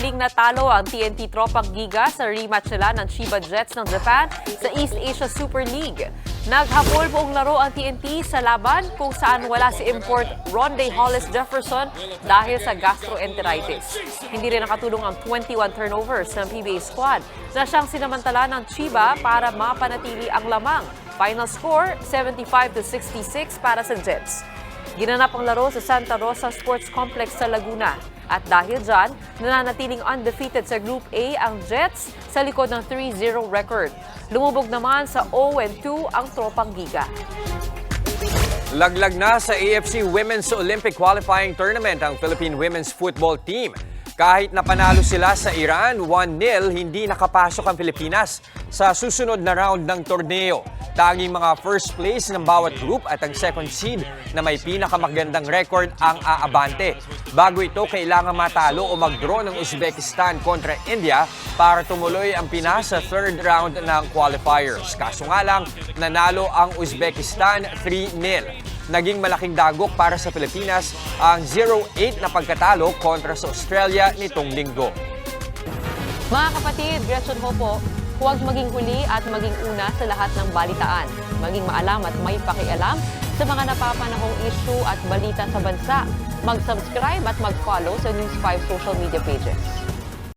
Muling natalo ang TNT Tropang Giga sa rematch nila ng Chiba Jets ng Japan sa East Asia Super League. Naghabol buong laro ang TNT sa laban kung saan wala si import Ronde Hollis Jefferson dahil sa gastroenteritis. Hindi rin nakatulong ang 21 turnovers ng PBA squad na siyang sinamantala ng Chiba para mapanatili ang lamang. Final score, 75-66 para sa Jets. Ginanap ang laro sa Santa Rosa Sports Complex sa Laguna. At dahil dyan, nananatiling undefeated sa Group A ang Jets sa likod ng 3-0 record. Lumubog naman sa 0-2 ang Tropang Giga. Laglag na sa AFC Women's Olympic Qualifying Tournament ang Philippine Women's Football Team. Kahit napanalo sila sa Iran, 1-0, hindi nakapasok ang Pilipinas sa susunod na round ng torneo. Tanging mga first place ng bawat group at ang second seed na may pinakamagandang record ang aabante. Bago ito, kailangan matalo o mag-draw ng Uzbekistan kontra India para tumuloy ang Pinas sa third round ng qualifiers. Kaso nga lang, nanalo ang Uzbekistan 3-0. Naging malaking dagok para sa Pilipinas ang 0-8 na pagkatalo kontra sa Australia nitong linggo. Mga kapatid, Gretchen Ho po, huwag maging huli at maging una sa lahat ng balitaan. Maging maalam at may pakialam sa mga napapanahong issue at balita sa bansa. Mag-subscribe at mag-follow sa News 5 social media pages.